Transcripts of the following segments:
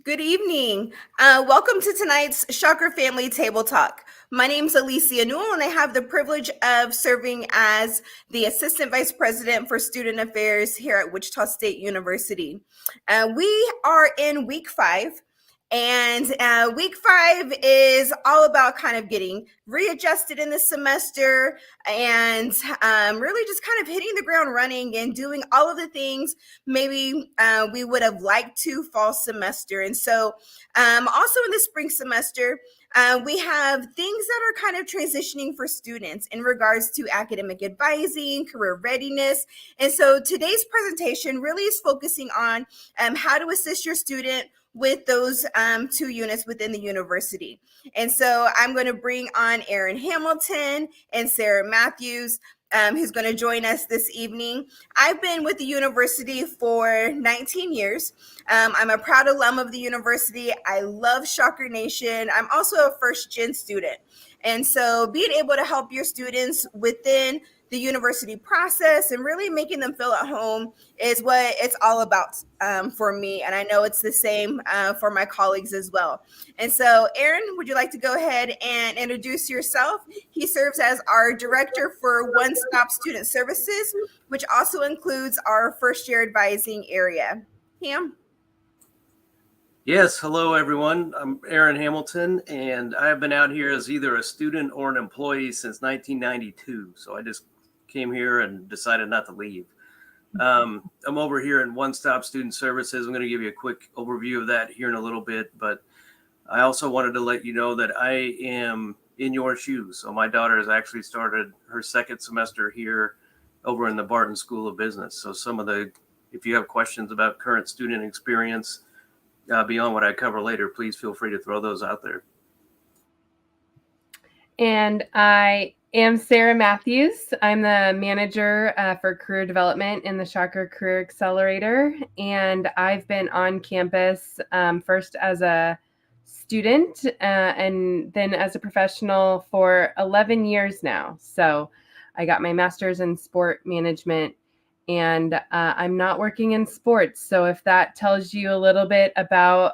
Good evening. Welcome to tonight's Shocker Family Table Talk. My name is Alicia Newell, and I have the privilege of serving as the Assistant Vice President for Student Affairs here at Wichita State University. We are in week 5. And week 5 is all about kind of getting readjusted in the semester and really just kind of hitting the ground running and doing all of the things maybe we would have liked to fall semester. And so also in the spring semester, we have things that are kind of transitioning for students in regards to academic advising, career readiness. And so today's presentation really is focusing on how to assist your student with those 2 units within the university. And so I'm going to bring on Erin Hamilton and Sarah Matthews, who's going to join us this evening. I've been with the university for 19 years. I'm a proud alum of the university. I love Shocker Nation. I'm also a first-gen student. And so being able to help your students within the university process and really making them feel at home is what it's all about for me. And I know it's the same for my colleagues as well. And so, Erin, would you like to go ahead and introduce yourself? He serves as our Director for One Stop Student Services, which also includes our first year advising area. Ham? Yes, hello everyone. I'm Aaron Hamilton, and I've been out here as either a student or an employee since 1992. So I just came here and decided not to leave. I'm over here in One Stop Student Services. I'm going to give you a quick overview of that here in a little bit, but I also wanted to let you know that I am in your shoes. So my daughter has actually started her second semester here over in the Barton School of Business. So if you have questions about current student experience, beyond what I cover later, please feel free to throw those out there. And I am Sarah Matthews. I'm the manager for career development in the Shocker Career Accelerator. And I've been on campus first as a student and then as a professional for 11 years now. So I got my master's in sport management, and I'm not working in sports. So if that tells you a little bit about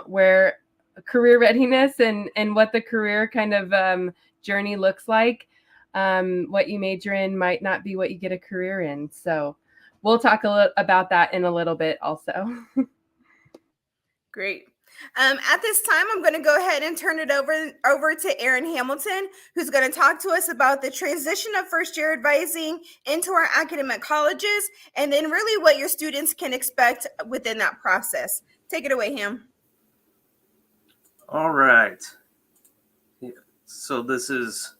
where career readiness and what the career kind of journey looks like, what you major in might not be what you get a career in. So we'll talk about that in a little bit also. Great. At this time, I'm going to go ahead and turn it over to Erin Hamilton, who's going to talk to us about the transition of first year advising into our academic colleges, and then really what your students can expect within that process. Take it away, Ham. All right. So this is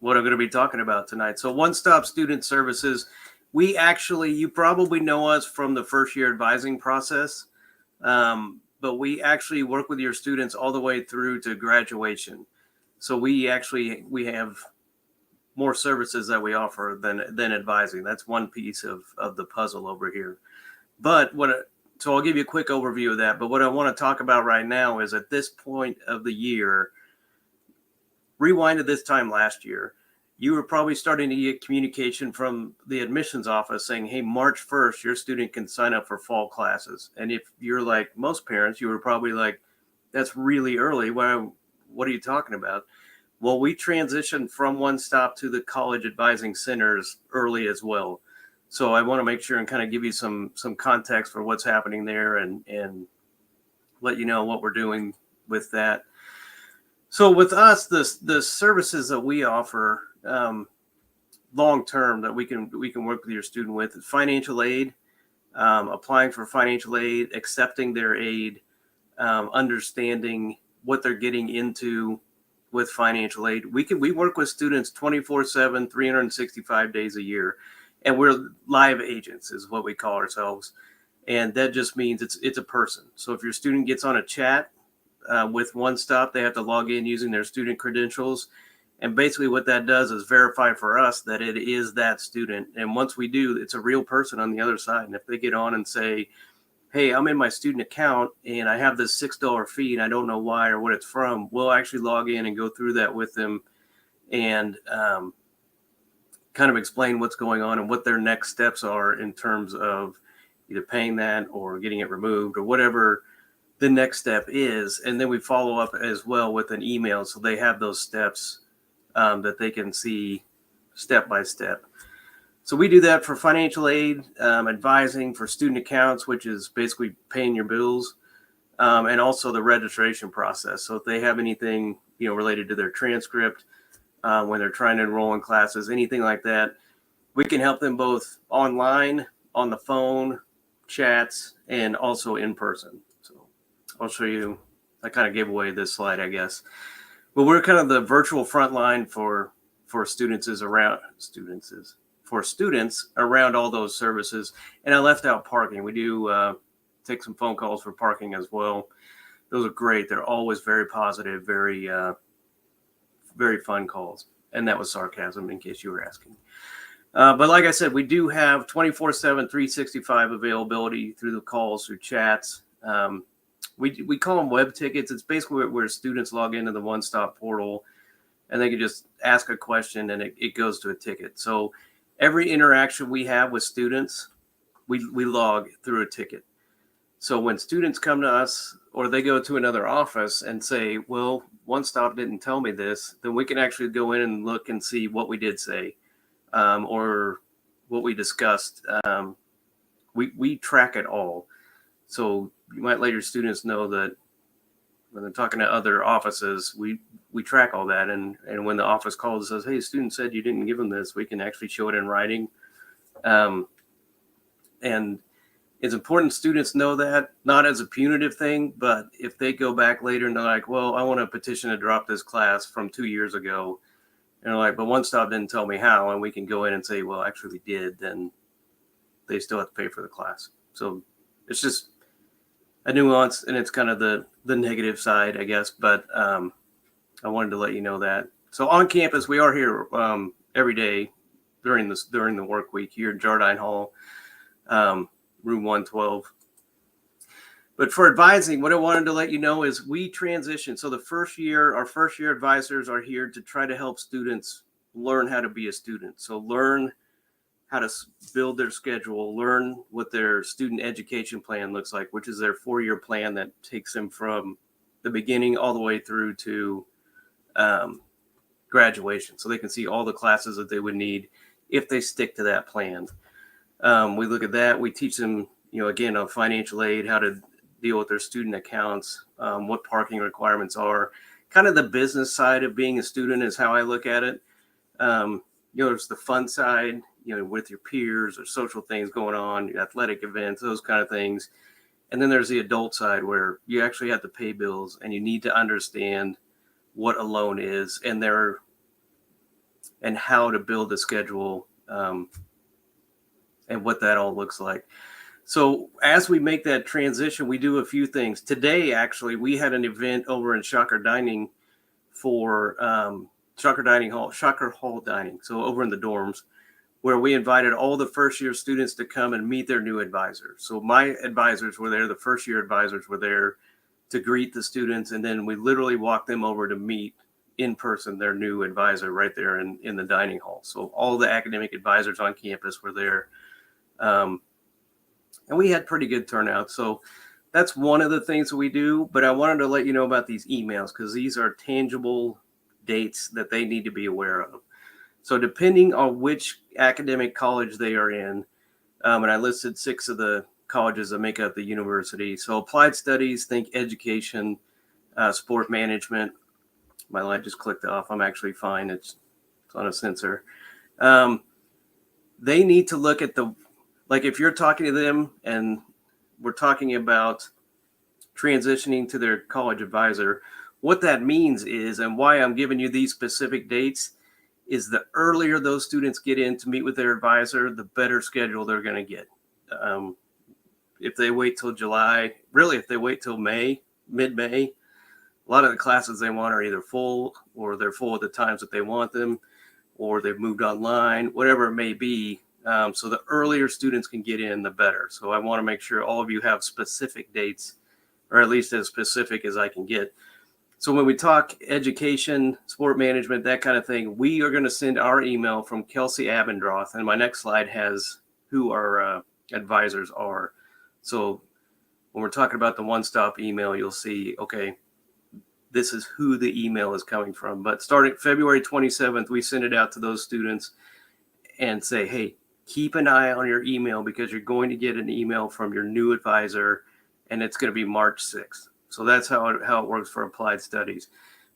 what I'm going to be talking about tonight. So One Stop Student Services, you probably know us from the first year advising process. But we actually work with your students all the way through to graduation. So we have more services that we offer than advising. That's one piece of the puzzle over here. So I'll give you a quick overview of that. But what I want to talk about right now is at this point of the year, rewind to this time last year, you were probably starting to get communication from the admissions office saying, hey, March 1st, your student can sign up for fall classes. And if you're like most parents, you were probably like, that's really early. What are you talking about? Well, we transitioned from One Stop to the college advising centers early as well. So I want to make sure and kind of give you some context for what's happening there and let you know what we're doing with that. So with us, the services that we offer long term that we can work with your student with is financial aid, applying for financial aid, accepting their aid, understanding what they're getting into with financial aid. We work with students 24/7, 365 days a year, and we're live agents is what we call ourselves. And that just means it's a person. So if your student gets on a chat with One Stop, they have to log in using their student credentials. And basically what that does is verify for us that it is that student. And once we do, it's a real person on the other side. And if they get on and say, hey, I'm in my student account and I have this $6 fee and I don't know why or what it's from, we'll actually log in and go through that with them and kind of explain what's going on and what their next steps are in terms of either paying that or getting it removed or whatever the next step is, and then we follow up as well with an email, so they have those steps that they can see step by step. So we do that for financial aid, advising, for student accounts, which is basically paying your bills, and also the registration process. So if they have anything, related to their transcript, when they're trying to enroll in classes, anything like that, we can help them both online, on the phone, chats, and also in person. So I'll show you. I kind of gave away this slide, I guess. But we're kind of the virtual front line for students around all those services. And I left out parking. We do take some phone calls for parking as well. Those are great. They're always very positive, very fun calls. And that was sarcasm, in case you were asking. But like I said, we do have 24/7, 365 availability through the calls, through chats. We call them web tickets. It's basically where students log into the one-stop portal and they can just ask a question and it goes to a ticket. So every interaction we have with students, we log through a ticket. So when students come to us or they go to another office and say, well, One Stop didn't tell me this, then we can actually go in and look and see what we did say, or what we discussed. We track it all. So you might let your students know that when they're talking to other offices, we track all that. And when the office calls and says, hey, student said you didn't give them this, we can actually show it in writing. And it's important students know that, not as a punitive thing, but if they go back later and they're like, well, I want a petition to drop this class from 2 years ago. And they're like, but One Stop didn't tell me how. And we can go in and say, well, actually we did. Then they still have to pay for the class. So it's just a nuance, and it's kind of the negative side, I guess. But I wanted to let you know that. So on campus, we are here every day during the work week here in Jardine Hall, room 112. But for advising, what I wanted to let you know is we transition. So our first year advisors are here to try to help students learn how to be a student. So learn how to build their schedule, learn what their student education plan looks like, which is their 4-year plan that takes them from the beginning all the way through to graduation. So they can see all the classes that they would need if they stick to that plan. We look at that. We teach them, again, on financial aid, how to deal with their student accounts, what parking requirements are. Kind of the business side of being a student is how I look at it. There's the fun side, with your peers or social things going on, athletic events, those kind of things. And then there's the adult side where you actually have to pay bills and you need to understand what a loan is and how to build a schedule, and what that all looks like. So as we make that transition, we do a few things. Today, actually, we had an event over in Shocker Dining for Shocker Hall Dining. So over in the dorms, where we invited all the first year students to come and meet their new advisors. So my advisors were there, the first year advisors were there to greet the students. And then we literally walked them over to meet in person their new advisor right there in the dining hall. So all the academic advisors on campus were there. And we had pretty good turnout. So that's one of the things that we do. But I wanted to let you know about these emails because these are tangible dates that they need to be aware of. So depending on which academic college they are in, and I listed 6 of the colleges that make up the university. So applied studies, think education, sport management. My light just clicked off. I'm actually fine. It's on a sensor. They need to look at if you're talking to them and we're talking about transitioning to their college advisor, what that means is, and why I'm giving you these specific dates, is the earlier those students get in to meet with their advisor, the better schedule they're going to get. If they wait till July, really, if they wait till mid-May, a lot of the classes they want are either full or they're full at the times that they want them, or they've moved online, whatever it may be. So the earlier students can get in, the better. So I want to make sure all of you have specific dates, or at least as specific as I can get. So when we talk education, sport management, that kind of thing, we are going to send our email from Kelsey Abendroth. And my next slide has who our advisors are. So when we're talking about the one-stop email, you'll see, okay, this is who the email is coming from. But starting February 27th, we send it out to those students and say, hey, keep an eye on your email because you're going to get an email from your new advisor, and it's going to be March 6th. So that's how it works for applied studies.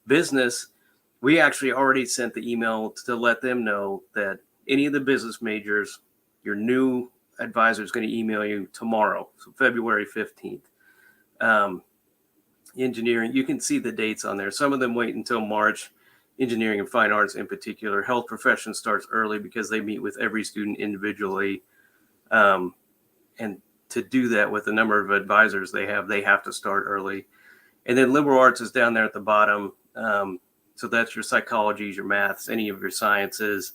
Business, we actually already sent the email to let them know that any of the business majors, your new advisor is going to email you tomorrow, so February 15th. Engineering, you can see the dates on there. Some of them wait until March. Engineering and fine arts in particular. Health profession starts early because they meet with every student individually. And to do that with the number of advisors they have to start early. And then liberal arts is down there at the bottom. So that's your psychologies, your maths, any of your sciences,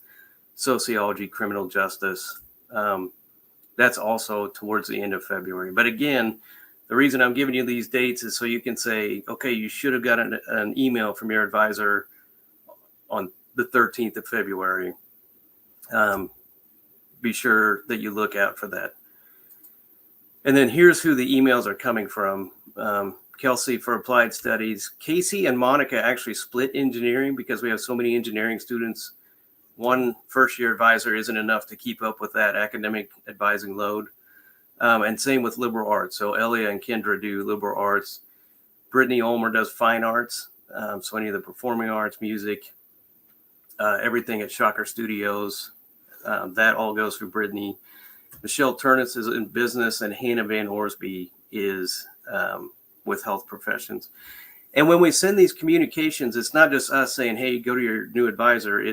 sociology, criminal justice. That's also towards the end of February. But again, the reason I'm giving you these dates is so you can say, okay, you should have gotten an email from your advisor on the 13th of February. Be sure that you look out for that. And then here's who the emails are coming from. Kelsey for applied studies. Casey and Monica actually split engineering because we have so many engineering students. One first-year advisor isn't enough to keep up with that academic advising load. And same with liberal arts. So Elia and Kendra do liberal arts. Brittany Ulmer does fine arts. So any of the performing arts, music, everything at Shocker Studios, that all goes through Brittany. Michelle Turnus is in business, and Hannah Van Orsby is with health professions. And when we send these communications, it's not just us saying, hey, go to your new advisor.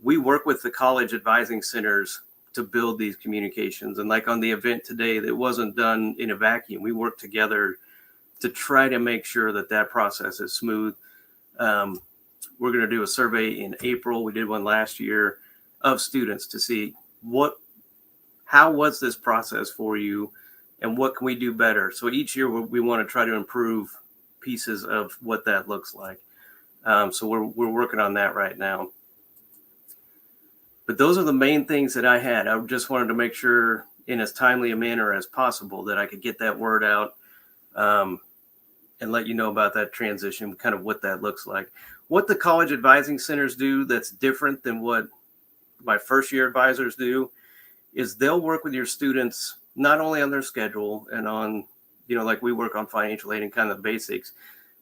We work with the college advising centers to build these communications. And like on the event today, that wasn't done in a vacuum. We worked together to try to make sure that process is smooth. We're going to do a survey in April. We did one last year of students to see how was this process for you and what can we do better? So each year we want to try to improve pieces of what that looks like. So we're working on that right now. But those are the main things that I had. I just wanted to make sure in as timely a manner as possible that I could get that word out and let you know about that transition, kind of what that looks like. What the college advising centers do that's different than what my first year advisors do is they'll work with your students not only on their schedule and on, like we work on financial aid and kind of the basics,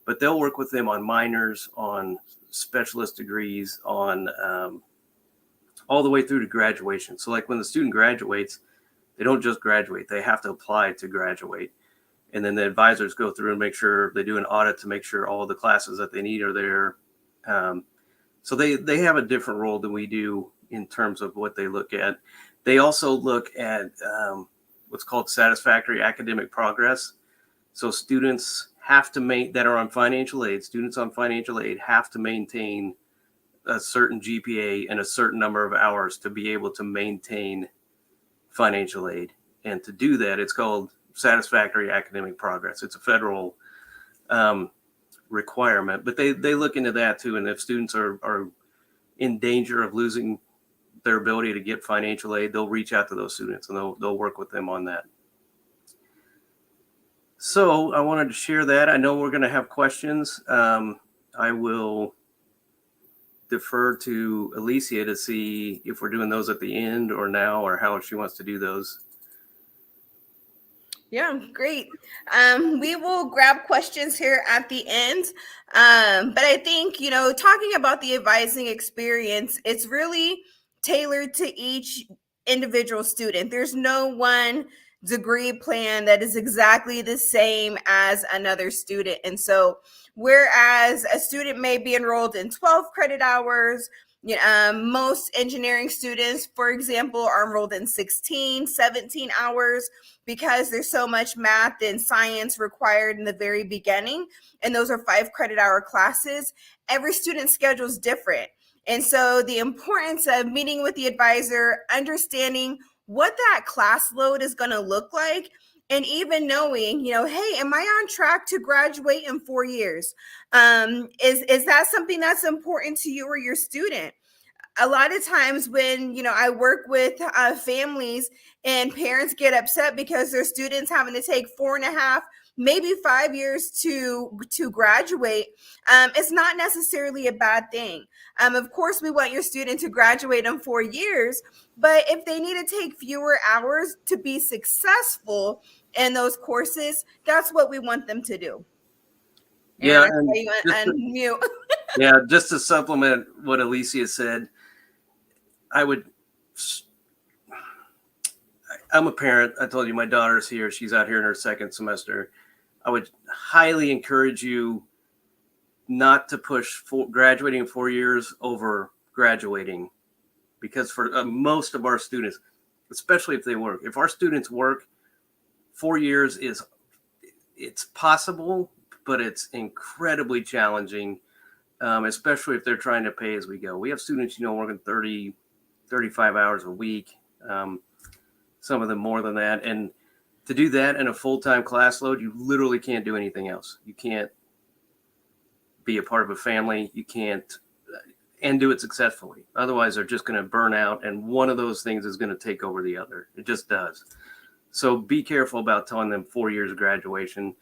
but they'll work with them on minors, on specialist degrees, on all the way through to graduation. So like when the student graduates, they don't just graduate, they have to apply to graduate. And then the advisors go through and make sure they do an audit to make sure all the classes that they need are there. So they have a different role than we do in terms of what they look at. They also look at what's called satisfactory academic progress. So students have to that are on financial aid, students on financial aid have to maintain a certain GPA and a certain number of hours to be able to maintain financial aid. And to do that, it's called satisfactory academic progress. It's a federal requirement, but they look into that too. And if students are in danger of losing their ability to get financial aid, they'll reach out to those students and they'll work with them on that. So I wanted to share that. I know we're going to have questions. I will defer to Alicia to see if we're doing those at the end or now or how she wants to do those. Yeah, great. We will grab questions here at the end. But I think, talking about the advising experience, it's really tailored to each individual student. There's no one degree plan that is exactly the same as another student. And so whereas a student may be enrolled in 12 credit hours, most engineering students, for example, are enrolled in 16, 17 hours because there's so much math and science required in the very beginning. And those are 5 credit hour classes. Every student's schedule is different. And so the importance of meeting with the advisor, understanding what that class load is going to look like, and even knowing, hey, am I on track to graduate in 4 years? Is that something that's important to you or your student? a lot of times when, I work with families and parents get upset because their students having to take 4.5, maybe 5 years to graduate, it's not necessarily a bad thing. Of course, we want your student to graduate in 4 years, but if they need to take fewer hours to be successful in those courses, that's what we want them to do. Yeah, Aaron, I and saw you unmute. yeah, just to supplement what Alicia said, I'm a parent. I told you my daughter's here. She's out here in her second semester. I would highly encourage you not to push graduating in 4 years over graduating, because for most of our students, especially if they work, if our students work, 4 years it's possible, but it's incredibly challenging, especially if they're trying to pay as we go. We have students, working 30, 35 hours a week, some of them more than that. And to do that in a full-time class load, you literally can't do anything else. You can't be a part of a family. You can't and do it successfully. Otherwise, they're just going to burn out, and one of those things is going to take over the other. It just does. So be careful about telling them 4 years of graduation.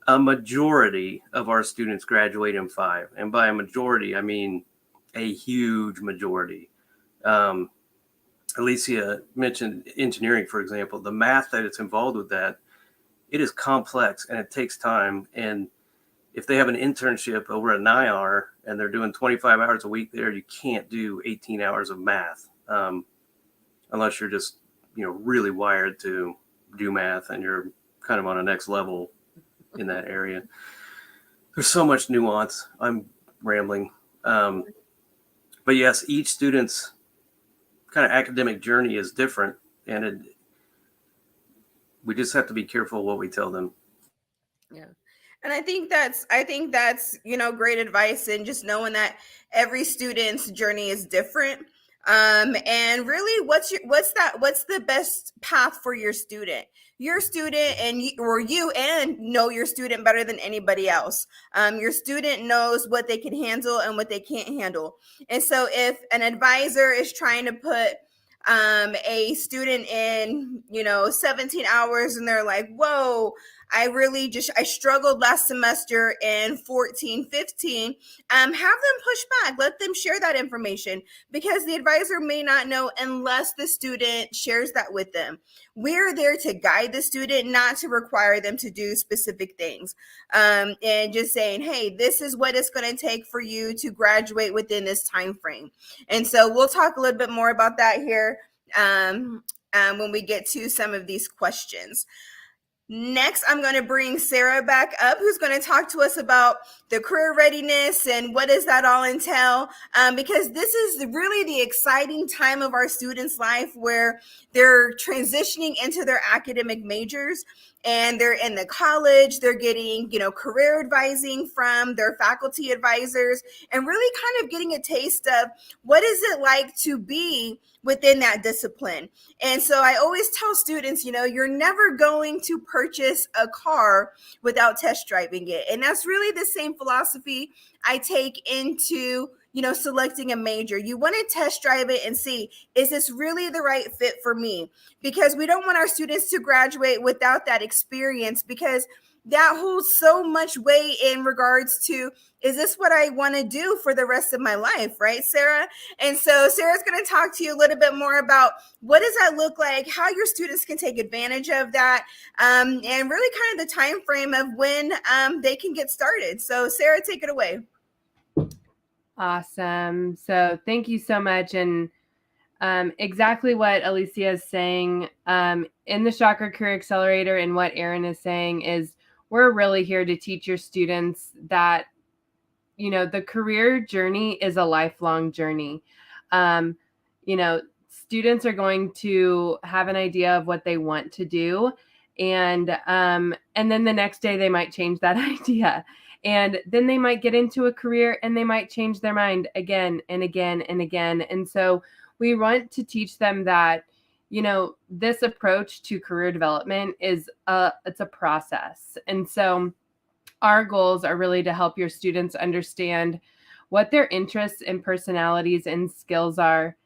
A majority of our students graduate in 5. And by a majority, I mean a huge majority. Alicia mentioned engineering, for example. The math that is involved with that, it is complex and it takes time. And if they have an internship over at NIR and they're doing 25 hours a week there, you can't do 18 hours of math unless you're just, really wired to do math and you're kind of on a next level in that area. There's so much nuance. I'm rambling. But yes, each student's kind of academic journey is different, and we just have to be careful what we tell them. Yeah. And I think that's great advice, and just knowing that every student's journey is different. And really, what's the best path for your student? Your student and you and know your student better than anybody else. Your student knows what they can handle and what they can't handle. And so if an advisor is trying to put a student in 17 hours and they're like, whoa, I struggled last semester in 14, 15. Have them push back. Let them share that information, because the advisor may not know unless the student shares that with them. We're there to guide the student, not to require them to do specific things. And just saying, hey, this is what it's going to take for you to graduate within this time frame. And so we'll talk a little bit more about that here when we get to some of these questions. Next, I'm going to bring Sarah back up, who's going to talk to us about the career readiness and what does that all entail, because this is really the exciting time of our students' life where they're transitioning into their academic majors, and they're in the college, they're getting, career advising from their faculty advisors, and really kind of getting a taste of what is it like to be within that discipline. And so I always tell students, you're never going to purchase a car without test driving it. And that's really the same philosophy I take into selecting a major. You want to test drive it and see, is this really the right fit for me? Because we don't want our students to graduate without that experience, because that holds so much weight in regards to, is this what I want to do for the rest of my life, right, Sarah? And so Sarah's going to talk to you a little bit more about what does that look like, how your students can take advantage of that, and really kind of the time frame of when they can get started. So Sarah, take it away. Awesome. So thank you so much. And exactly what Alicia is saying in the Shocker Career Accelerator, and what Aaron is saying is, we're really here to teach your students that, the career journey is a lifelong journey. Students are going to have an idea of what they want to do. And then the next day they might change that idea. And then they might get into a career and they might change their mind again and again and again. And so we want to teach them that, this approach to career development is it's a process. And so our goals are really to help your students understand what their interests and personalities and skills are.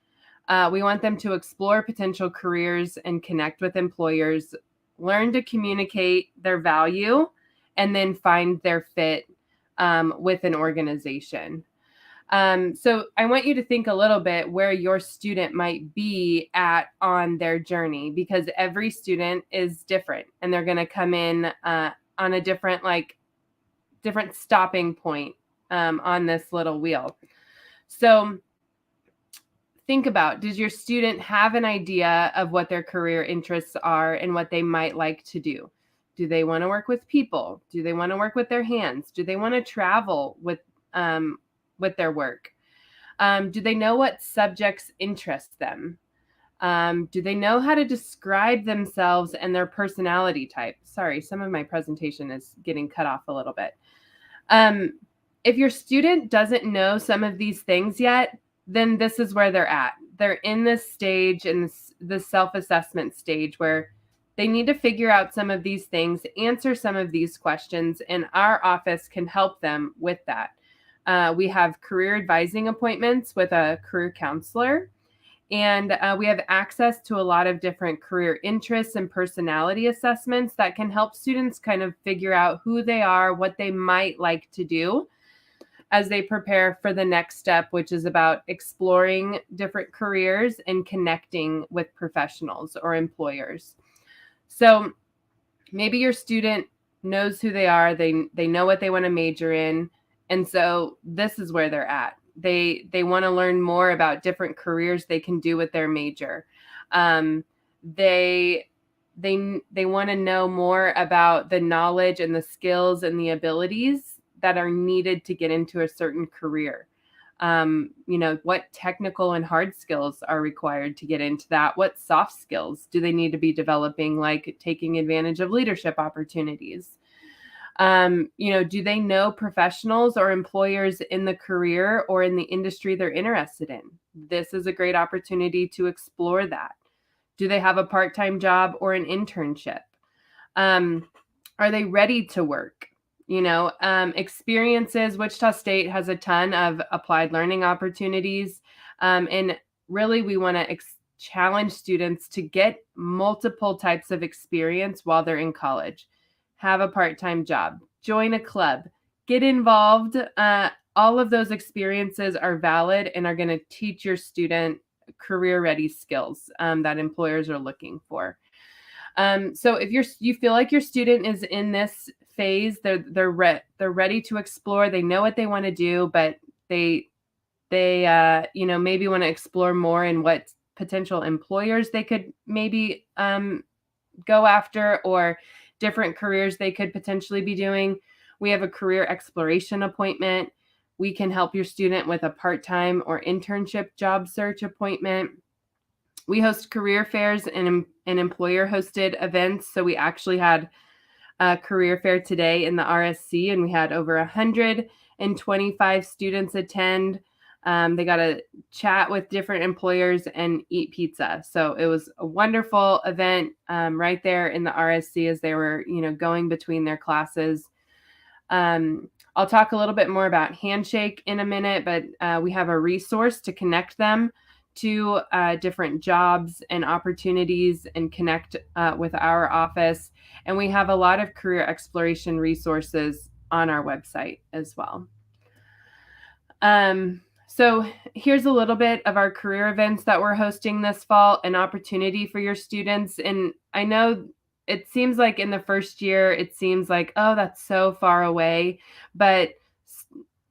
We want them to explore potential careers and connect with employers, learn to communicate their value, and then find their fit with an organization. So I want you to think a little bit where your student might be at on their journey, because every student is different and they're going to come in on a different stopping point on this little wheel. So think about, does your student have an idea of what their career interests are and what they might like to do? Do they want to work with people? Do they want to work with their hands? Do they want to travel with their work? Do they know what subjects interest them? Do they know how to describe themselves and their personality type? Sorry, some of my presentation is getting cut off a little bit. If your student doesn't know some of these things yet, then this is where they're at. They're in this stage, in this self-assessment stage, where they need to figure out some of these things, answer some of these questions, and our office can help them with that. We have career advising appointments with a career counselor, and we have access to a lot of different career interests and personality assessments that can help students kind of figure out who they are, what they might like to do as they prepare for the next step, which is about exploring different careers and connecting with professionals or employers. So maybe your student knows who they are, they know what they want to major in, and so this is where they're at. They want to learn more about different careers they can do with their major. They want to know more about the knowledge and the skills and the abilities that are needed to get into a certain career. What technical and hard skills are required to get into that? What soft skills do they need to be developing, like taking advantage of leadership opportunities? Do they know professionals or employers in the career or in the industry they're interested in? This is a great opportunity to explore that. Do they have a part-time job or an internship? Are they ready to work? Experiences. Wichita State has a ton of applied learning opportunities. And really, we want to challenge students to get multiple types of experience while they're in college. Have a part-time job, join a club, get involved. All of those experiences are valid and are going to teach your student career-ready skills that employers are looking for. So if you feel like your student is in this phase, they're ready to explore. They know what they want to do, but they maybe want to explore more in what potential employers they could maybe go after, or different careers they could potentially be doing. We have a career exploration appointment. We can help your student with a part-time or internship job search appointment. We host career fairs and employer-hosted events. So we actually had a career fair today in the RSC, and we had over 125 students attend. They got to chat with different employers and eat pizza. So it was a wonderful event right there in the RSC as they were, going between their classes. I'll talk a little bit more about Handshake in a minute, but we have a resource to connect them to different jobs and opportunities and connect with our office. And we have a lot of career exploration resources on our website as well. So here's a little bit of our career events that we're hosting this fall, an opportunity for your students. And I know it seems like in the first year, it seems like, oh, that's so far away, but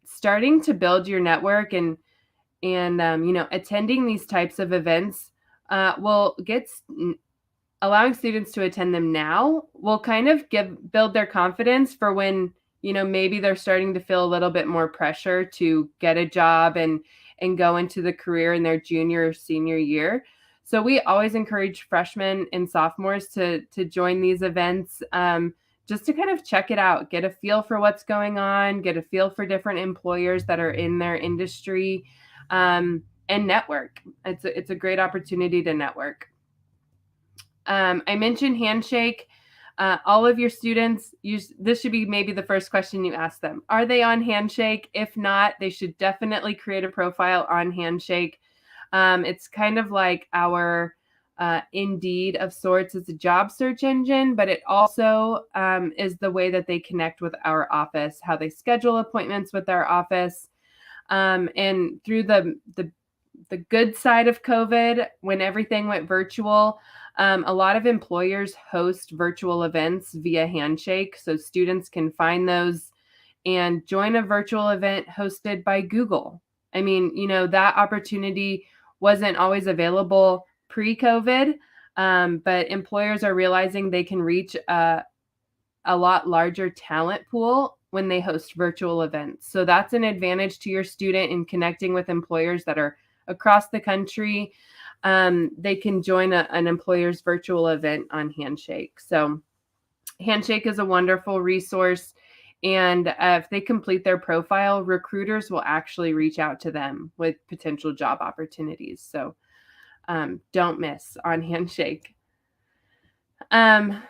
starting to build your network and attending these types of events will allowing students to attend them now will kind of build their confidence for when, maybe they're starting to feel a little bit more pressure to get a job and go into the career in their junior or senior year. So we always encourage freshmen and sophomores to join these events just to kind of check it out, get a feel for what's going on, get a feel for different employers that are in their industry, and network. It's a great opportunity to network. I mentioned Handshake. all of your students, this should be maybe the first question you ask them. Are they on Handshake? If not, they should definitely create a profile on Handshake. It's kind of like our Indeed of sorts. It's a job search engine, but it also is the way that they connect with our office, how they schedule appointments with our office. And through the good side of COVID, when everything went virtual, a lot of employers host virtual events via Handshake. So students can find those and join a virtual event hosted by Google. I mean, that opportunity wasn't always available pre-COVID, but employers are realizing they can reach a lot larger talent pool when they host virtual events. So that's an advantage to your student in connecting with employers that are across the country. They can join an employer's virtual event on Handshake. So Handshake is a wonderful resource. And if they complete their profile, recruiters will actually reach out to them with potential job opportunities. So don't miss on Handshake. So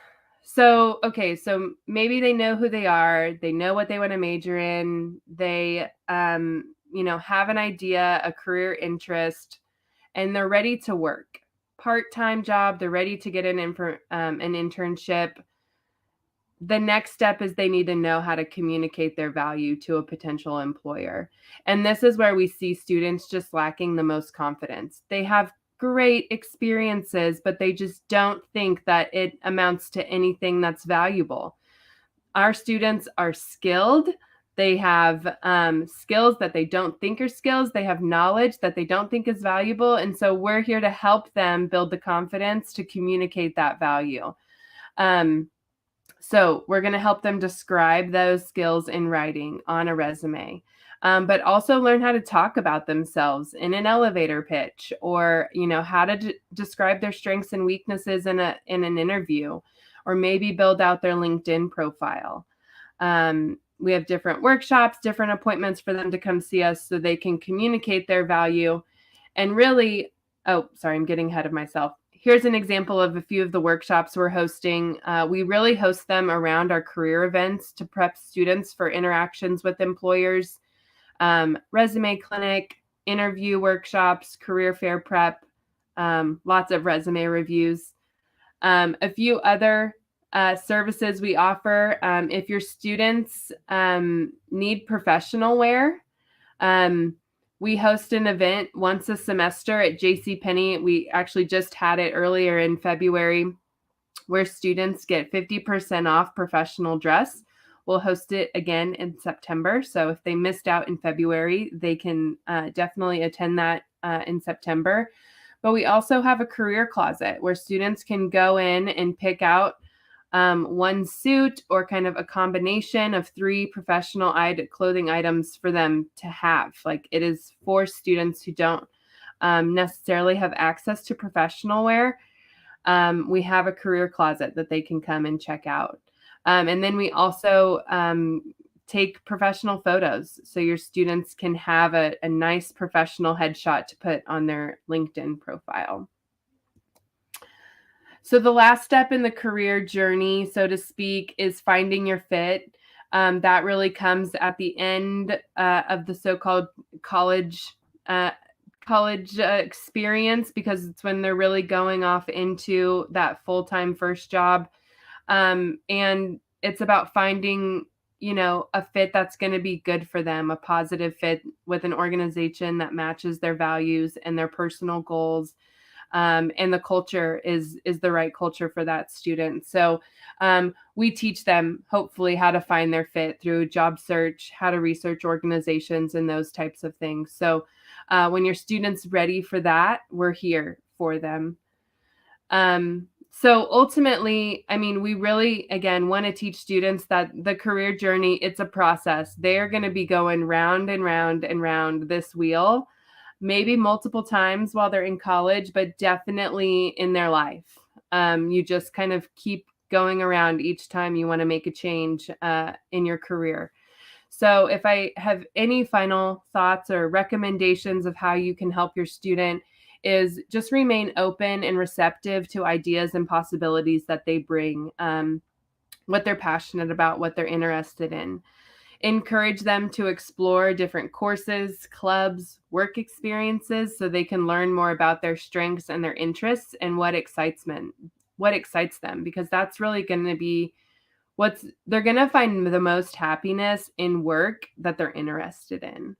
maybe they know who they are. They know what they want to major in. They, have an idea, a career interest, and they're ready to work. Part-time job, they're ready to get an internship. The next step is they need to know how to communicate their value to a potential employer. And this is where we see students just lacking the most confidence. They have great experiences, but they just don't think that it amounts to anything that's valuable. Our students are skilled. They have skills that they don't think are skills. They have knowledge that they don't think is valuable. And so we're here to help them build the confidence to communicate that value. So we're going to help them describe those skills in writing on a resume, but also learn how to talk about themselves in an elevator pitch, or how to describe their strengths and weaknesses in an interview, or maybe build out their LinkedIn profile. We have different workshops, different appointments for them to come see us so they can communicate their value. And really, I'm getting ahead of myself. Here's an example of a few of the workshops we're hosting. We really host them around our career events to prep students for interactions with employers, resume clinic, interview workshops, career fair prep, lots of resume reviews. A few other services we offer. If your students need professional wear, we host an event once a semester at JCPenney. We actually just had it earlier in February, where students get 50% off professional dress. We'll host it again in September. So if they missed out in February, they can definitely attend that in September. But we also have a career closet where students can go in and pick out one suit or kind of a combination of 3 professional clothing items for them to have. Like, it is for students who don't necessarily have access to professional wear. We have a career closet that they can come and check out. And then we also take professional photos, so your students can have a nice professional headshot to put on their LinkedIn profile. So the last step in the career journey, so to speak, is finding your fit. That really comes at the end of the so-called college experience, because it's when they're really going off into that full-time first job. And it's about finding, a fit that's going to be good for them, a positive fit with an organization that matches their values and their personal goals. And the culture is the right culture for that student. So we teach them, hopefully, how to find their fit through job search, how to research organizations, and those types of things. So when your student's ready for that, we're here for them. So ultimately, we really, again, want to teach students that the career journey, it's a process. They're going to be going round and round and round this wheel, maybe multiple times while they're in college, but definitely in their life. You just kind of keep going around each time you want to make a change in your career. So if I have any final thoughts or recommendations of how you can help your student, is just remain open and receptive to ideas and possibilities that they bring. what they're passionate about, what they're interested in. Encourage them to explore different courses, clubs, work experiences so they can learn more about their strengths and their interests and what excites them, because that's really going to be they're going to find the most happiness in work that they're interested in.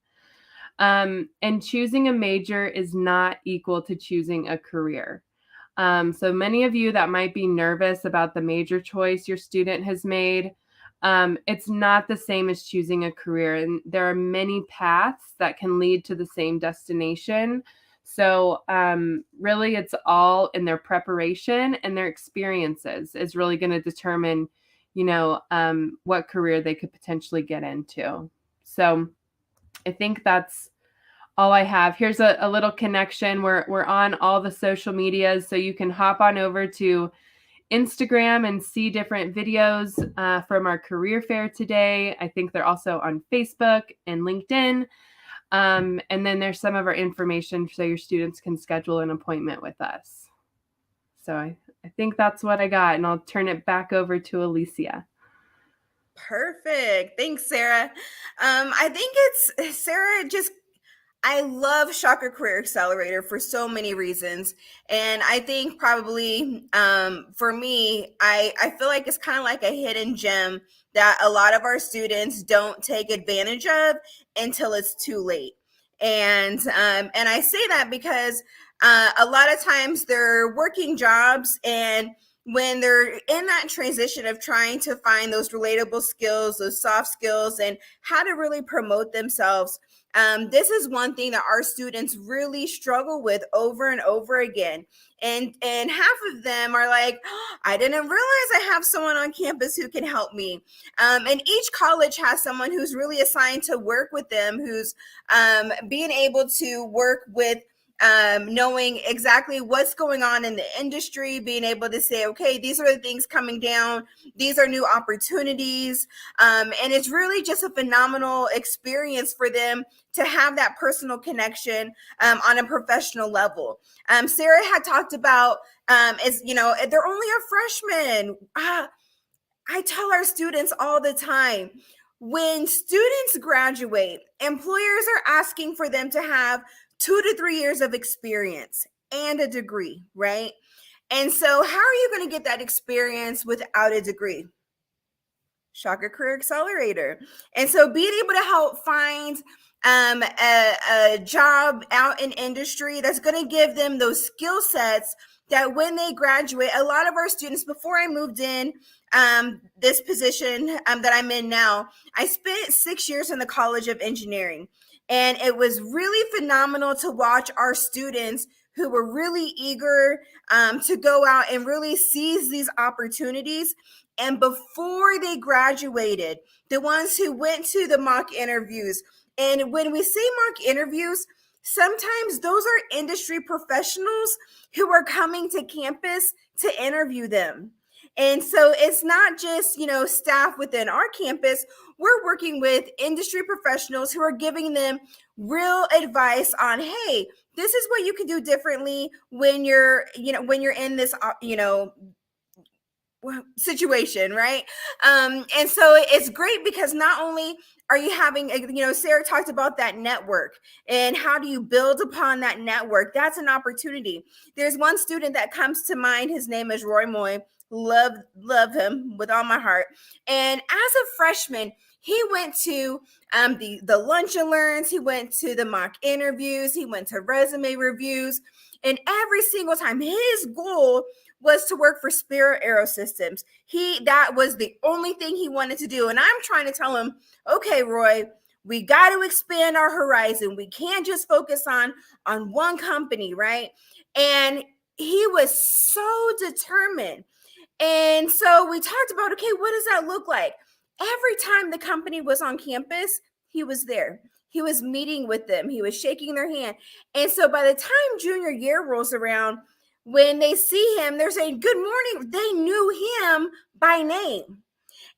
And choosing a major is not equal to choosing a career. So many of you that might be nervous about the major choice your student has made, it's not the same as choosing a career. And there are many paths that can lead to the same destination. So really, it's all in their preparation, and their experiences is really going to determine, what career they could potentially get into. So I think that's all I have. Here's a little connection. We're on all the social medias, so you can hop on over to Instagram and see different videos from our career fair today. I think they're also on Facebook and LinkedIn. And then there's some of our information so your students can schedule an appointment with us. So I think that's what I got, and I'll turn it back over to Alicia. Perfect. Thanks, Sarah. I think I love Shocker Career Accelerator for so many reasons. And I think probably for me, I feel like it's kind of like a hidden gem that a lot of our students don't take advantage of until it's too late. And I say that because a lot of times they're working jobs, and when they're in that transition of trying to find those relatable skills, those soft skills, and how to really promote themselves, this is one thing that our students really struggle with over and over again. And half of them are like, oh, I didn't realize I have someone on campus who can help me. And each college has someone who's really assigned to work with them, who's being able to work with knowing exactly what's going on in the industry, being able to say, okay, these are the things coming down, these are new opportunities. And it's really just a phenomenal experience for them to have that personal connection on a professional level. Sarah had talked about, they're only a freshman. I tell our students all the time, when students graduate, employers are asking for them to have 2 to 3 years of experience and a degree, right? And so how are you going to get that experience without a degree? Shocker Career Accelerator. And so being able to help find a job out in industry that's going to give them those skill sets that when they graduate, a lot of our students, before I moved in this position that I'm in now, I spent 6 years in the College of Engineering. And it was really phenomenal to watch our students who were really eager to go out and really seize these opportunities. And before they graduated, the ones who went to the mock interviews, and when we say mock interviews, sometimes those are industry professionals who are coming to campus to interview them. And so it's not just, staff within our campus. We're working with industry professionals who are giving them real advice on, hey, this is what you can do differently when you're in this, situation, right? And so it's great because not only are you having, Sarah talked about that network and how do you build upon that network? That's an opportunity. There's one student that comes to mind. His name is Roy Moy. Love him with all my heart. And as a freshman, he went to the lunch and learns. He went to the mock interviews. He went to resume reviews. And every single time, his goal was to work for Spirit Aerosystems. That was the only thing he wanted to do. And I'm trying to tell him, okay, Roy, we got to expand our horizon. We can't just focus on one company, right? And he was so determined. And so we talked about, okay, what does that look like? Every time the company was on campus, he was there. He was meeting with them. He was shaking their hand. And so by the time junior year rolls around, when they see him, they're saying, good morning. They knew him by name.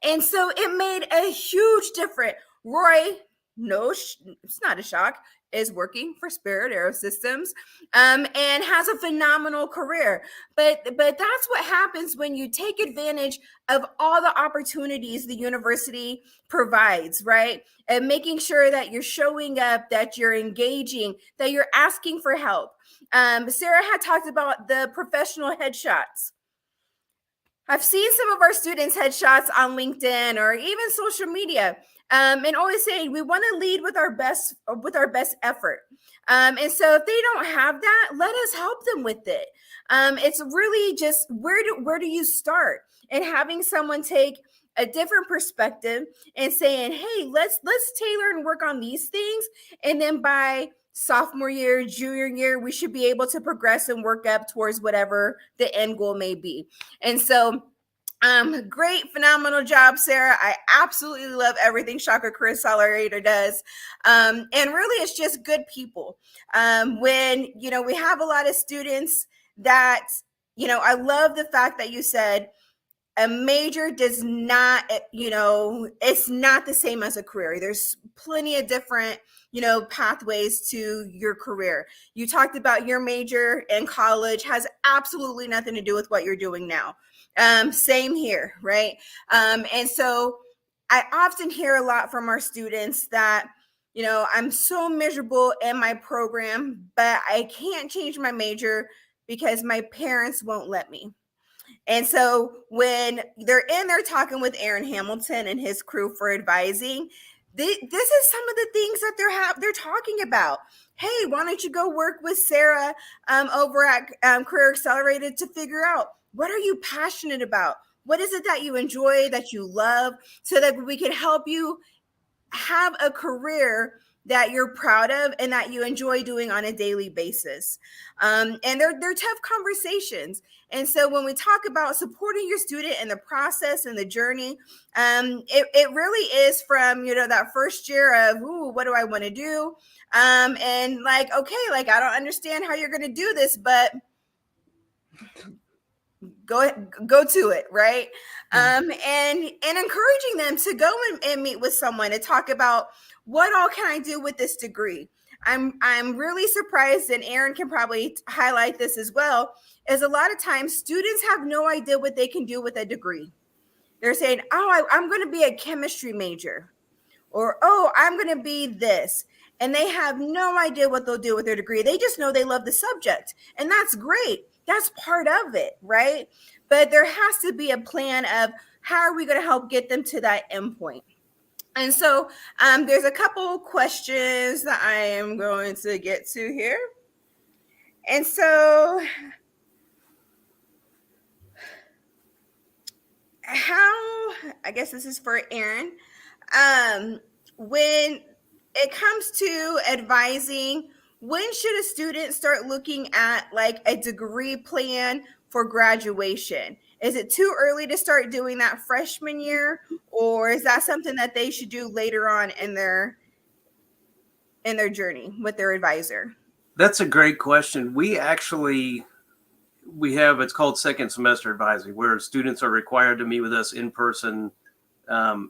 And so it made a huge difference. Roy, no, it's not a shock. is working for Spirit Aerosystems, and has a phenomenal career. But that's what happens when you take advantage of all the opportunities the university provides, right? And making sure that you're showing up, that you're engaging, that you're asking for help. Sarah had talked about the professional headshots. I've seen some of our students' headshots on LinkedIn or even social media, and always saying we want to lead with our best effort. And so if they don't have that, let us help them with it. It's really just where do you start? And having someone take a different perspective and saying, hey, let's tailor and work on these things, and then by sophomore year, junior year, we should be able to progress and work up towards whatever the end goal may be. And so, great, phenomenal job, Sarah. I absolutely love everything Shocker Career Accelerator does. And really, it's just good people. When, we have a lot of students that, I love the fact that you said, a major does not, it's not the same as a career. There's plenty of different, pathways to your career. You talked about your major in college has absolutely nothing to do with what you're doing now. Same here, right? And so I often hear a lot from our students that, I'm so miserable in my program, but I can't change my major because my parents won't let me. And so when they're in there talking with Aaron Hamilton and his crew for advising, this is some of the things that they're talking about. Hey, why don't you go work with Sarah over at Career Accelerated to figure out what are you passionate about? What is it that you enjoy, that you love, so that we can help you have a career that you're proud of and that you enjoy doing on a daily basis. And they're tough conversations. And so when we talk about supporting your student in the process and the journey, it really is from, that first year of, ooh, what do I want to do? And like, okay, like, I don't understand how you're going to do this, but go to it, right? And encouraging them to go and meet with someone to talk about what all can I do with this degree. I'm really surprised, and Aaron can probably highlight this as well, is a lot of times students have no idea what they can do with a degree. They're saying, oh, I'm going to be a chemistry major, or, oh, I'm going to be this. And they have no idea what they'll do with their degree. They just know they love the subject. And that's great. That's part of it, right? But there has to be a plan of how are we going to help get them to that endpoint. And so there's a couple questions that I am going to get to here. And so I guess this is for Aaron. When it comes to advising, when should a student start looking at like a degree plan for graduation? Is it too early to start doing that freshman year, or is that something that they should do later on in their journey with their advisor? That's a great question. We have, it's called second semester advising, where students are required to meet with us in person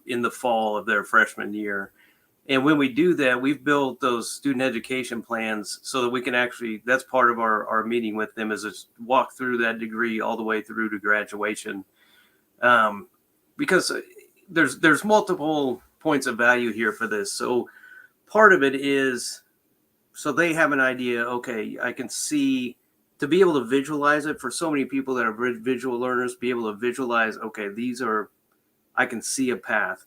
in the fall of their freshman year. And when we do that, we've built those student education plans so that we can actually, that's part of our meeting with them, is just walk through that degree all the way through to graduation. Because there's multiple points of value here for this. So part of it is, so they have an idea, okay, I can see, to be able to visualize it, for so many people that are visual learners, be able to visualize, okay, I can see a path.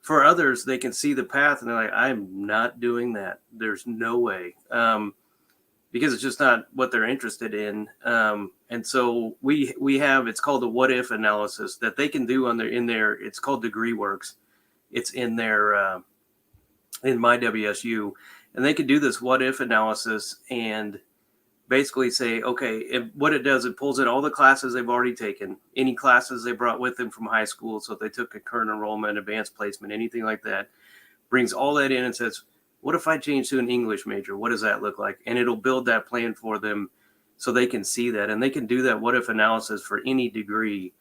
For others, they can see the path and they're like, I'm not doing that. There's no way. Because it's just not what they're interested in. And so we have, it's called a what if analysis that they can do in their, it's called DegreeWorks. It's in their, in my WSU. And they can do this what if analysis and basically say, okay, what it does, it pulls in all the classes they've already taken, any classes they brought with them from high school. So if they took a current enrollment, advanced placement, anything like that, brings all that in and says, what if I change to an English major? What does that look like? And it'll build that plan for them so they can see that. And they can do that what if analysis for any degree.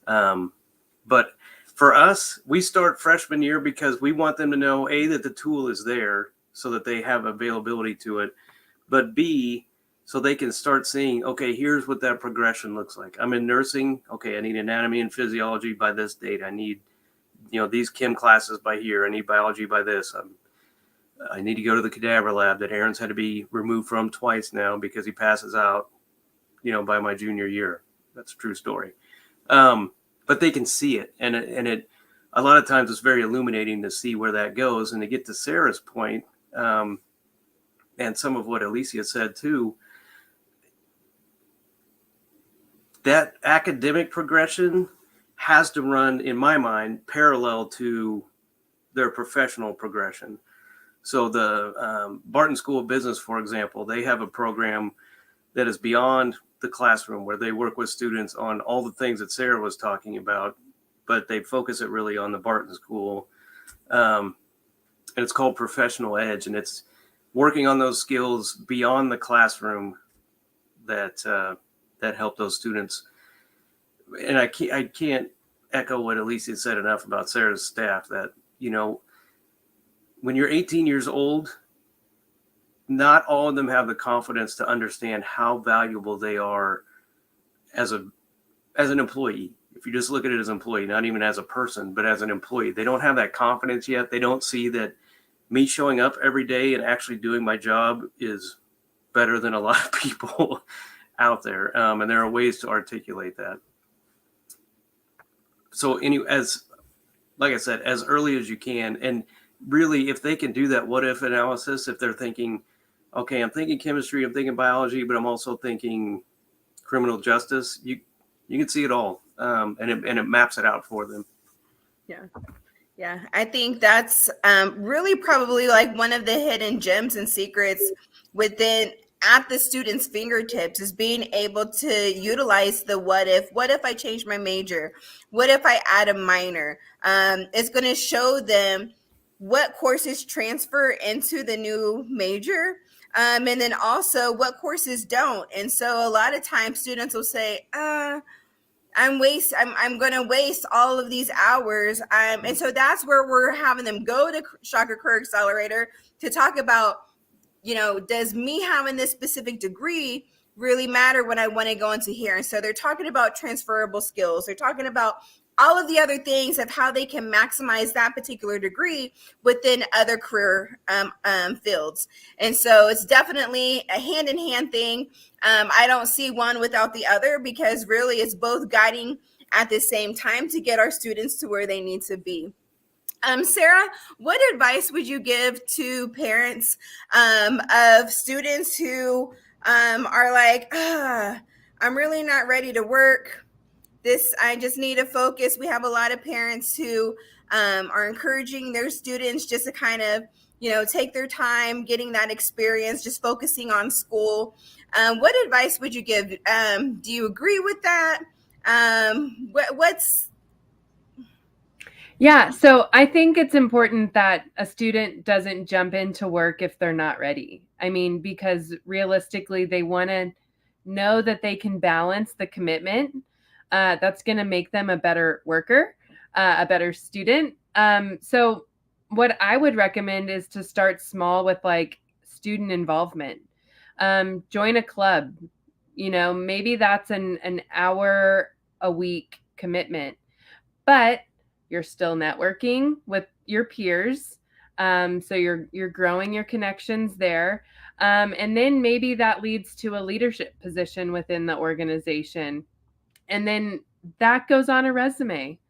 But for us, we start freshman year because we want them to know, A, that the tool is there so that they have availability to it, but B, so they can start seeing, okay, here's what that progression looks like. I'm in nursing. Okay, I need anatomy and physiology by this date. I need, these chem classes by here. I need biology by this. I need to go to the cadaver lab that Aaron's had to be removed from twice now because he passes out, by my junior year. That's a true story. But they can see it. And it a lot of times it's very illuminating to see where that goes. And to get to Sarah's point, and some of what Alicia said too, that academic progression has to run, in my mind, parallel to their professional progression. So the Barton School of Business, for example, they have a program that is beyond the classroom where they work with students on all the things that Sarah was talking about, but they focus it really on the Barton School. And it's called Professional Edge, and it's working on those skills beyond the classroom that help those students. And I can't echo what Alicia said enough about Sarah's staff, that, when you're 18 years old, not all of them have the confidence to understand how valuable they are as an employee. If you just look at it as an employee, not even as a person, but as an employee, they don't have that confidence yet. They don't see that me showing up every day and actually doing my job is better than a lot of people out there. And there are ways to articulate that. So like I said, as early as you can, and really, if they can do that what if analysis, if they're thinking, okay, I'm thinking chemistry, I'm thinking biology, but I'm also thinking criminal justice, you can see it all, and it maps it out for them. Yeah, I think that's really probably like one of the hidden gems and secrets within at the student's fingertips, is being able to utilize the what if I change my major, what if I add a minor. It's going to show them what courses transfer into the new major, and then also what courses don't. And so a lot of times students will say, I'm going to waste all of these hours. And so that's where we're having them go to Shocker Career Accelerator to talk about, does me having this specific degree really matter when I want to go into here? And so they're talking about transferable skills. They're talking about all of the other things of how they can maximize that particular degree within other career fields. And so it's definitely a hand-in-hand thing. I don't see one without the other, because really it's both guiding at the same time to get our students to where they need to be. Sarah, what advice would you give to parents of students who are like, I'm really not ready to work. I just need to focus. We have a lot of parents who are encouraging their students just to kind of, take their time, getting that experience, just focusing on school. What advice would you give? Do you agree with that? Yeah, so I think it's important that a student doesn't jump into work if they're not ready. I mean, because realistically, they want to know that they can balance the commitment. That's going to make them a better worker, a better student. So what I would recommend is to start small with like student involvement. Join a club. Maybe that's an hour a week commitment, but you're still networking with your peers. So you're growing your connections there. And then maybe that leads to a leadership position within the organization. And then that goes on a resume,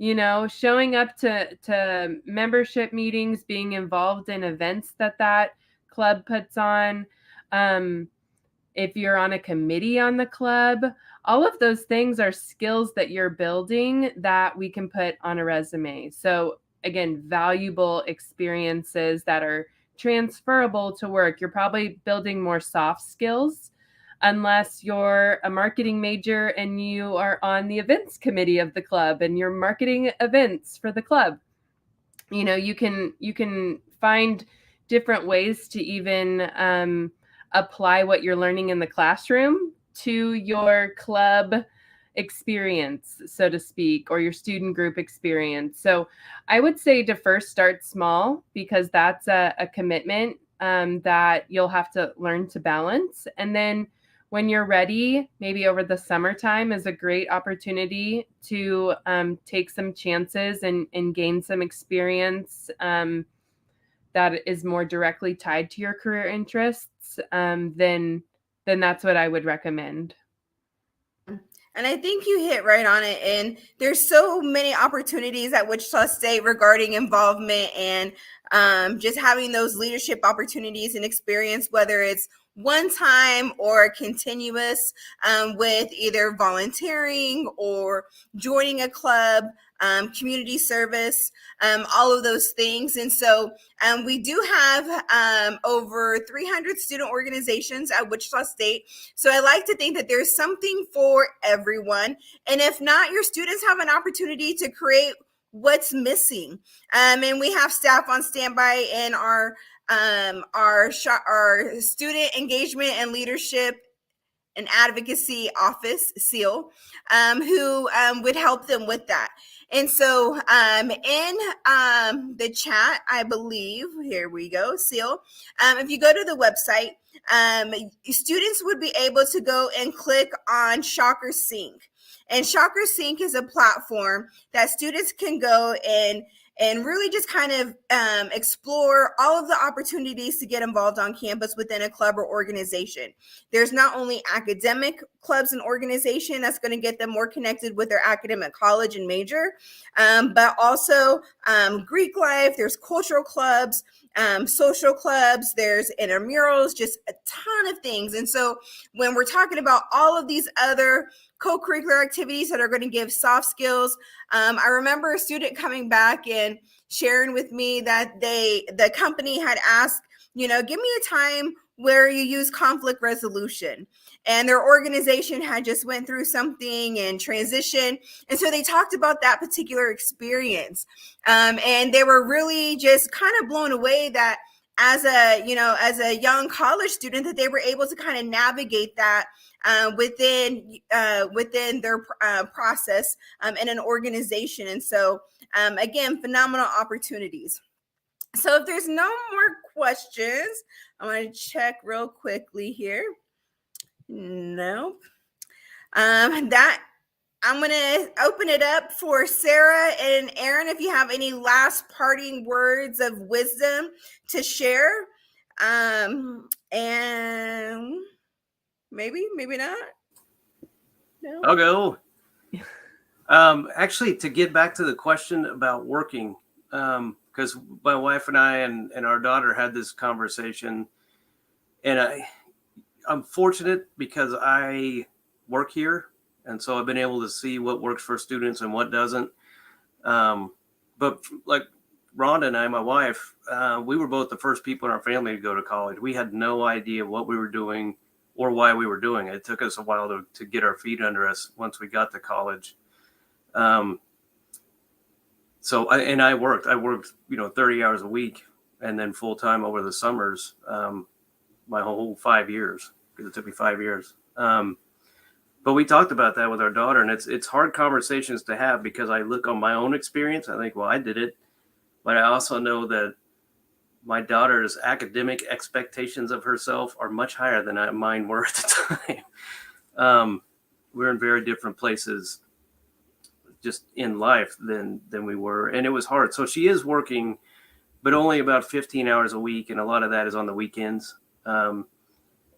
showing up to membership meetings, being involved in events that club puts on. If you're on a committee on the club, all of those things are skills that you're building that we can put on a resume. So again, valuable experiences that are transferable to work. You're probably building more soft skills unless you're a marketing major and you are on the events committee of the club and you're marketing events for the club. You can find different ways to even apply what you're learning in the classroom to your club experience, so to speak, or your student group experience. So I would say to first start small, because that's a commitment that you'll have to learn to balance. And then when you're ready, maybe over the summertime is a great opportunity to take some chances and gain some experience that is more directly tied to your career interests. Then that's what I would recommend. And I think you hit right on it. And there's so many opportunities at Wichita State regarding involvement and just having those leadership opportunities and experience, whether it's one time or continuous, with either volunteering or joining a club, community service, all of those things. And so we do have over 300 student organizations at Wichita State. So I like to think that there's something for everyone. And if not, your students have an opportunity to create what's missing. And we have staff on standby in our student engagement and leadership and advocacy office, SEAL, who would help them with that. And so in the chat, I believe, here we go, SEAL. If you go to the website, students would be able to go and click on Shocker Sync. And Shocker Sync is a platform that students can go and really just kind of explore all of the opportunities to get involved on campus within a club or organization. There's not only academic clubs and organization that's going to get them more connected with their academic college and major, but also Greek life, there's cultural clubs, social clubs, there's intramurals, just a ton of things. And so when we're talking about all of these other co-curricular activities that are going to give soft skills, I remember a student coming back and sharing with me that the company had asked, give me a time where you use conflict resolution. And their organization had just went through something and transition. And so they talked about that particular experience. And they were really just kind of blown away that as a young college student, that they were able to kind of navigate that within their process in an organization. And so, again, phenomenal opportunities. So if there's no more questions, I'm going to check real quickly here. Nope. That I'm going to open it up for Sarah and Aaron if you have any last parting words of wisdom to share. And maybe not. No. I'll go. Actually, to get back to the question about working, because my wife and I and our daughter had this conversation, and I'm fortunate because I work here, and so I've been able to see what works for students and what doesn't. But like Rhonda and I, my wife, we were both the first people in our family to go to college. We had no idea what we were doing or why we were doing it. It took us a while to get our feet under us once we got to college. So I worked, 30 hours a week and then full time over the summers, my whole 5 years, because it took me 5 years. But we talked about that with our daughter, and it's hard conversations to have because I look on my own experience. I think, well, I did it, but I also know that my daughter's academic expectations of herself are much higher than mine were at the time. We're in very different places just in life than we were. And it was hard. So she is working, but only about 15 hours a week. And a lot of that is on the weekends.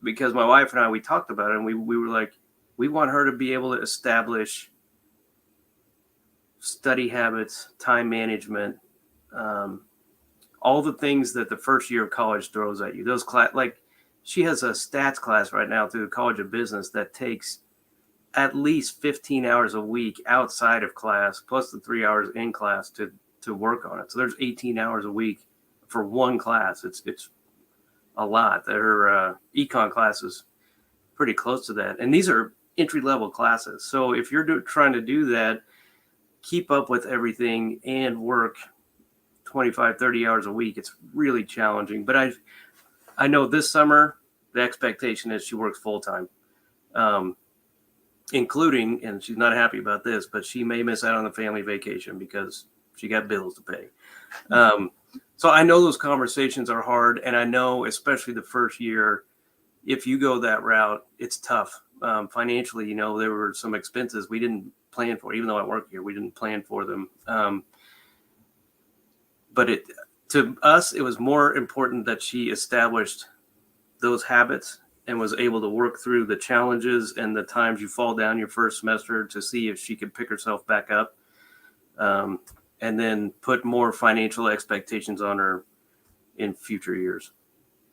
Because my wife and I, we talked about it, and we were like, we want her to be able to establish study habits, time management, all the things that the first year of college throws at you. Those like she has a stats class right now through the College of Business that takes at least 15 hours a week outside of class, plus the 3 hours in class to work on it. So there's 18 hours a week for one class. It's a lot. Her econ class is pretty close to that. And these are entry-level classes. So if you're trying to do that, keep up with everything and work 25, 30 hours a week, it's really challenging. But I know this summer, the expectation is she works full-time. including, and she's not happy about this, but she may miss out on the family vacation because she got bills to pay. So I know those conversations are hard, and I know, especially the first year, if you go that route, it's tough. Financially, you know, there were some expenses we didn't plan for, even though I work here, we didn't plan for them. But to us, it was more important that she established those habits and was able to work through the challenges and the times you fall down your first semester to see if she could pick herself back up. And then put more financial expectations on her in future years.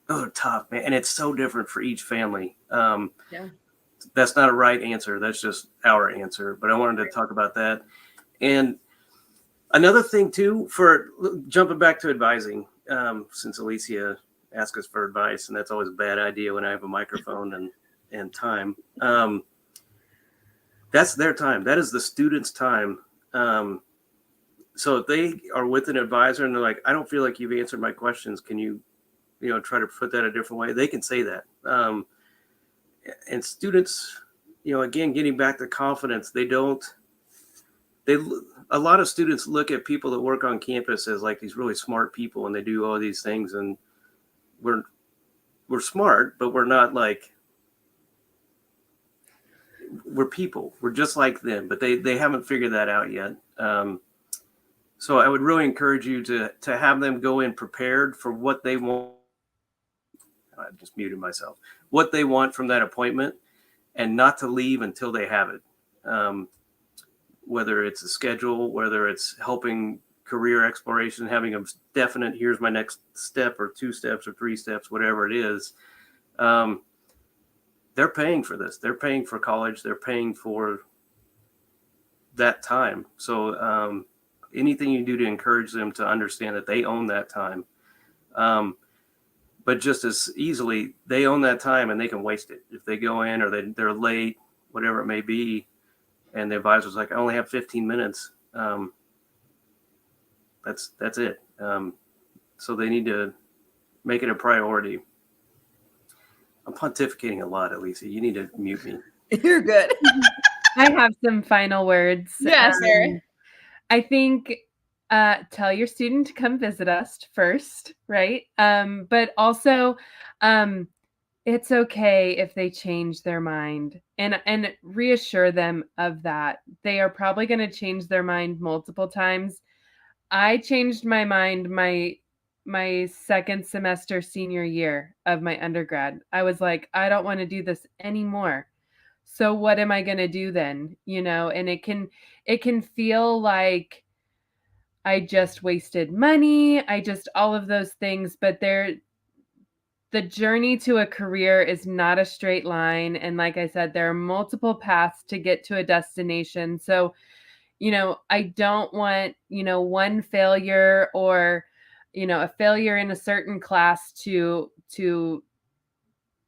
Those are tough, man. And it's so different for each family. Yeah. That's not a right answer. That's just our answer. But I wanted to talk about that. And another thing, too, for jumping back to advising, since Alicia asked us for advice, and that's always a bad idea when I have a microphone and time. That's their time. That is the student's time. So if they are with an advisor and they're like, I don't feel like you've answered my questions, can you try to put that a different way? They can say that. And students, again, getting back to confidence, a lot of students look at people that work on campus as like these really smart people, and they do all these things, and we're smart, but we're not like, we're people. We're just like them, but they haven't figured that out yet. So I would really encourage you to have them go in prepared for what they want. I just muted myself. What they want from that appointment, and not to leave until they have it. Whether it's a schedule, whether it's helping career exploration, having a definite, here's my next step or 2 steps or 3 steps, whatever it is. They're paying for this. They're paying for college. They're paying for that time. So anything you do to encourage them to understand that they own that time. But just as easily, they own that time and they can waste it. If they go in or they're late, whatever it may be, and the advisor's like, I only have 15 minutes. That's it. So they need to make it a priority. I'm pontificating a lot, Alicia. You need to mute me. You're good. I have some final words. Yes, Sarah. I think tell your student to come visit us first, right? But also, it's okay if they change their mind, and reassure them of that. They are probably going to change their mind multiple times. I changed my mind my second semester senior year of my undergrad. I was like, I don't want to do this anymore. So what am I going to do then? And it can feel like I just wasted money. All of those things, but the journey to a career is not a straight line. And like I said, there are multiple paths to get to a destination. So, I don't want, one failure or, a failure in a certain class to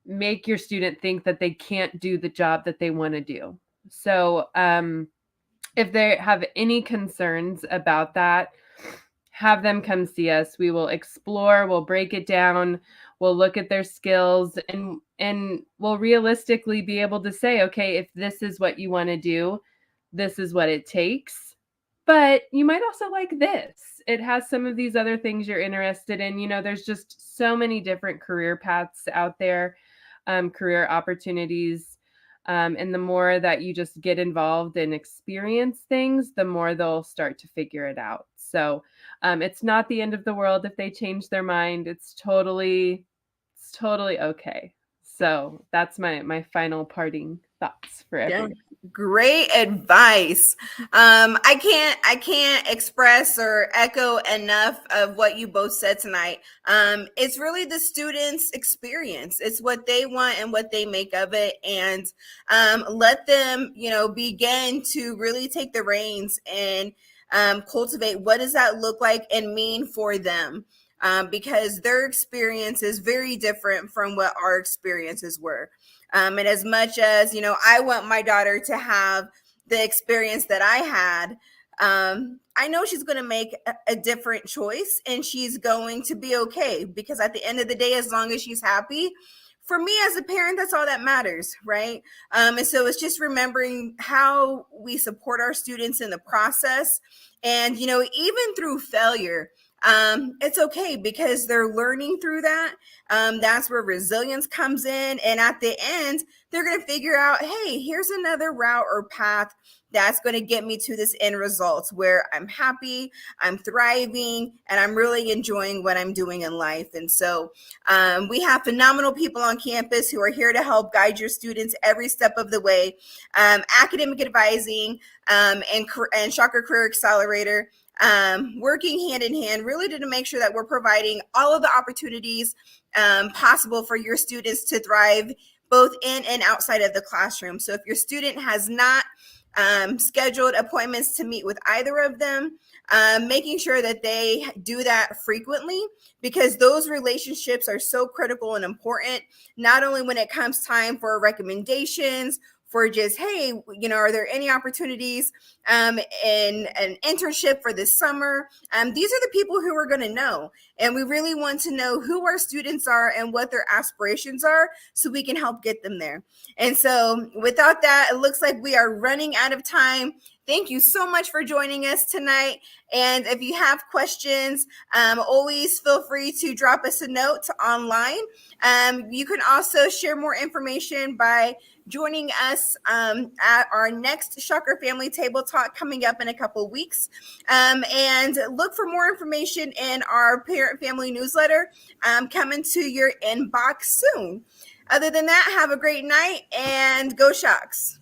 make your student think that they can't do the job that they want to do. So, if they have any concerns about that, have them come see us. We will explore, we'll break it down, we'll look at their skills, and we'll realistically be able to say, okay, if this is what you want to do, this is what it takes. But you might also like this. It has some of these other things you're interested in. There's just so many different career paths out there, career opportunities. And the more that you just get involved and experience things, the more they'll start to figure it out. So it's not the end of the world if they change their mind. It's totally okay. So that's my final parting thoughts for everyone. Great advice. I can't express or echo enough of what you both said tonight. It's really the students' experience. It's what they want and what they make of it, and let them, begin to really take the reins and cultivate what does that look like and mean for them. Because their experience is very different from what our experiences were. And as much as, I want my daughter to have the experience that I had, I know she's going to make a different choice, and she's going to be okay, because at the end of the day, as long as she's happy, for me as a parent, that's all that matters, right? And so it's just remembering how we support our students in the process. And, even through failure, it's okay because they're learning through that. That's where resilience comes in. And at the end, they're going to figure out, hey, here's another route or path that's going to get me to this end result where I'm happy, I'm thriving, and I'm really enjoying what I'm doing in life. And so we have phenomenal people on campus who are here to help guide your students every step of the way. Academic advising and Shocker Career Accelerator, working hand in hand really to make sure that we're providing all of the opportunities possible for your students to thrive both in and outside of the classroom. So if your student has not scheduled appointments to meet with either of them, making sure that they do that frequently, because those relationships are so critical and important, not only when it comes time for recommendations, for just, hey, are there any opportunities in an internship for this summer? These are the people who are going to know. And we really want to know who our students are and what their aspirations are so we can help get them there. And so without that, it looks like we are running out of time. Thank you so much for joining us tonight. And if you have questions, always feel free to drop us a note online. You can also share more information by joining us at our next Shocker Family Table Talk coming up in a couple weeks. And look for more information in our Parent Family newsletter coming to your inbox soon. Other than that, have a great night and go Shocks.